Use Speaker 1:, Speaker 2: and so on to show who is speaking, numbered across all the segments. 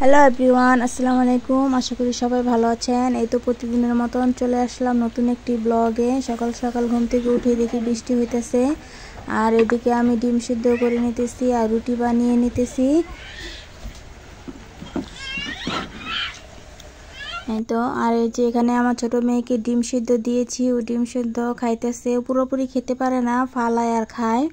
Speaker 1: Hello everyone, আসসালামু আলাইকুম। আশা করি সবাই ভালো আছেন। এই তো প্রতিদিনের মতন চলে আসলাম নতুন একটি ব্লগে। সকাল সকাল ঘুম থেকে উঠে দেখি বৃষ্টি হইতেছে, আর এদিকে আমি ডিম সিদ্ধ করে নিতেছি আর রুটি বানিয়ে নিতেছি। এই তো, আর এই যে এখানে আমার ছোট মেয়েকে ডিম সিদ্ধ দিয়েছি, ও ডিম সিদ্ধ খাইতেছে। পুরোপুরি খেতে পারে না, ফালায় আর খায়।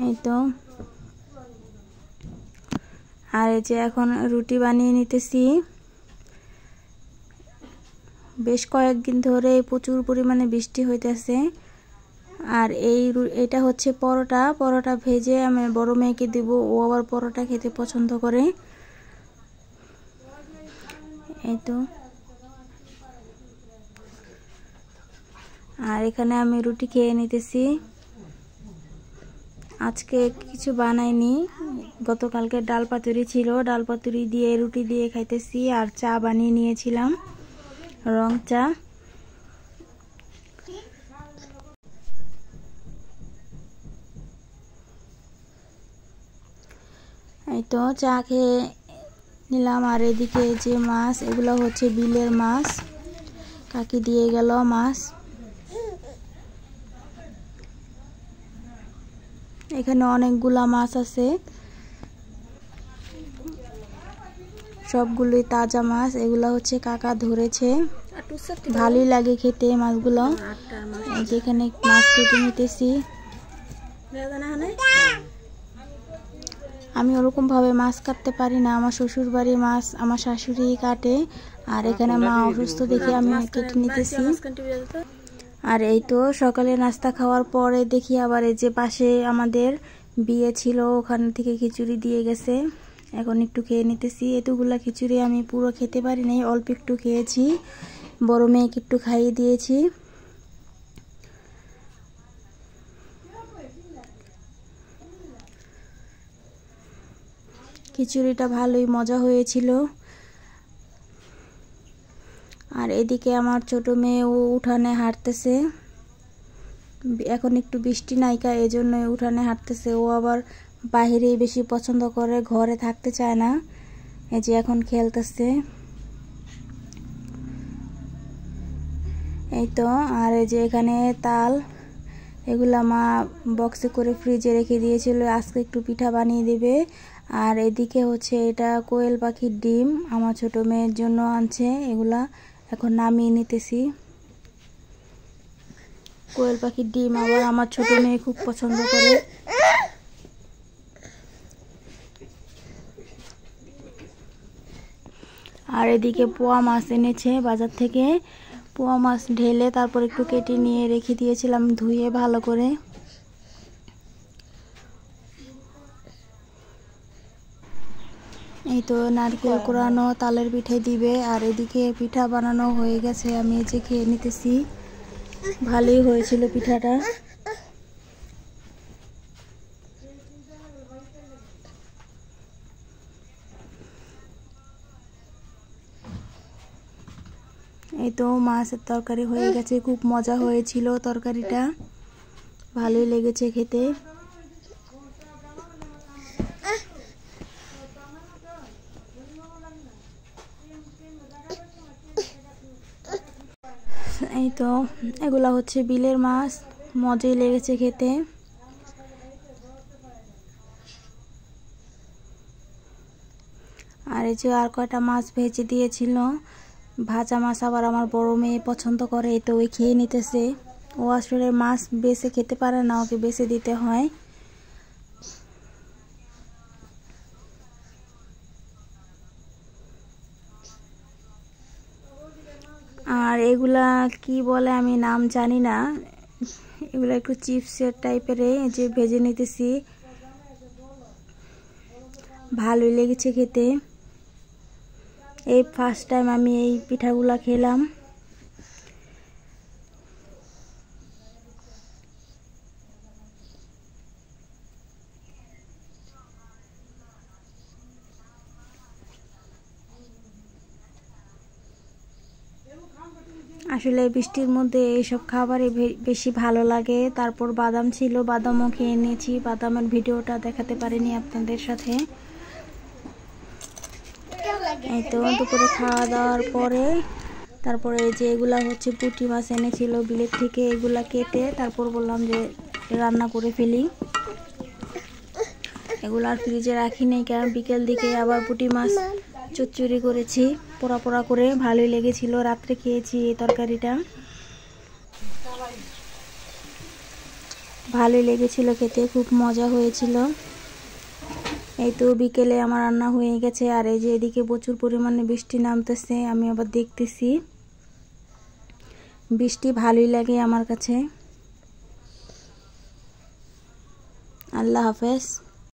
Speaker 1: এই তো, আর এই যে এখন রুটি বানিয়ে নিতেছি। বেশ কয়েকদিন ধরে প্রচুর পরিমাণে বৃষ্টি হইতেছে। আর এটা হচ্ছে পরোটা ভেজে আমি বড় মেয়েকে দেব, ও আবার পরোটা খেতে পছন্দ করে। এই তো, আর এখানে আমি রুটি খেয়ে নিতেছি। আজকে কিছু বানাইনি, গতকালকে ডাল পাতুরি ছিল, ডাল পাতুরি দিয়ে রুটি দিয়ে খাইতেছি। আর চা বানিয়ে নিয়েছিলাম, রং চা। এই তো চা খেয়ে নিলাম। আর এদিকে যে মাছ, এগুলো হচ্ছে বিলের মাছ, কাকি দিয়ে গেল মাছ। এখানে অনেকগুলা মাছ আছে, সবগুলোই তাজা মাছ। এগুলা হচ্ছে কাকা ধরেছে, ভালোই লাগে খেতে মাছগুলো। যেখানে মাছ কেটে নিতেছি, আমি ওরকম ভাবে মাছ কাটতে পারি না। আমার শ্বশুর বাড়ি মাছ আমার শাশুড়ি কাটে, আর এখানে মা অসুস্থ দেখে আমি কেটে নিতেছি। আর এই তো সকালে নাস্তা খাওয়ার পরে দেখি আবার এই যে পাশে আমাদের বিয়ে ছিল, ওখান থেকে খিচুড়ি দিয়ে গেছে। এখন একটু খেয়ে নিতেছি। এতগুলা খিচুড়ি আমি পুরো খেতে পারি নাই, অল্প একটু খেয়েছি। বড় মেয়েকে একটু খাইয়ে দিয়েছি। খিচুড়িটা ভালোই মজা হয়েছিল। আর এদিকে আমার ছোট মেয়ে, ও উঠানে হাঁটতেছে। এখন একটু বৃষ্টি নাইকা, এজন্য উঠানে হাঁটতেছে। ও আবার বাইরেই বেশি পছন্দ করে, ঘরে থাকতে চায় না। এই যে এখন খেলতেছে। এই তো, আর এই যে এখানে তাল, এগুলা মা বক্সে করে ফ্রিজে রেখে দিয়েছিল, আজকে একটু পিঠা বানিয়ে দেবে। আর এদিকে হচ্ছে এটা কোয়েল পাখির ডিম, আমার ছোট মেয়ের জন্য আনছে। এগুলা এখন নামিয়ে নিতেছি। কোয়েল পাখির ডিম আবার আমার ছোট মেয়ে খুব পছন্দ করে। আর এদিকে পোয়া মাছ এনেছে বাজার থেকে। পোয়া মাছ ঢেলে তারপর একটু কেটে নিয়ে রেখে দিয়েছিলাম ধুয়ে ভালো করে। এই তো নারকেল কোরানো তালের পিঠে দিবে। আর এদিকে পিঠা বানানো হয়ে গেছে, আমি এই যে খেয়ে নিতেছি। ভালোই হয়েছিল পিঠাটা। এই তো মাছের তরকারি হয়ে গেছে, খুব মজা হয়েছিল তরকারিটা, ভালোই লেগেছে খেতে। এই তো এগুলা হচ্ছে বিলের মাছ, মজাই লেগেছে খেতে। আর এই যে আর কয়টা মাছ ভেজে দিয়েছিল, ভাজা মাছ আবার আমার বড় মেয়ে পছন্দ করে, তো ওই খেয়ে নিতেছে। ও আসলে মাছ বেছে খেতে পারে না, ওকে বেছে দিতে হয়। আর এগুলা কি বলে আমি নাম জানি না, এগুলা একটু চিপসের টাইপের, যে ভেজে নিতেছি। ভালোই লেগেছে খেতে। এই ফার্স্ট টাইম আমি এই পিঠাগুলা খেলাম। আসলে বৃষ্টির মধ্যে এইসব খাবারই বেশি ভালো লাগে। তারপর বাদাম ছিল, বাদামও খেয়ে নিয়েছি। বাদামের ভিডিওটা দেখাতে পারিনি আপনাদের সাথে। এই তো দুপুরে খাওয়া দাওয়ার পরে তারপরে এই যে এগুলা হচ্ছে পুঁটি মাছ এনেছিল বিলেত থেকে, এগুলা কেটে তারপর বললাম যে রান্না করে ফেলি। এগুলো আর ফ্রিজে রাখি নাই, কারণ বিকেল দিকে আবার পুঁটি মাছ চচ্চড়ি করেছি পোড়া পোড়া করে, ভালোই লেগেছিল। রাত্রে খেয়েছি এই তরকারিটা, ভালোই লেগেছিল খেতে, খুব মজা হয়েছিল। এই তো বিকেলে আমার রান্না হয়ে গেছে। আর এই যে এদিকে প্রচুর পরিমাণে বৃষ্টি নামতেছে, আমি আবার দেখতেছি। বৃষ্টি ভালোই লাগে আমার কাছে। আল্লাহ হাফেজ।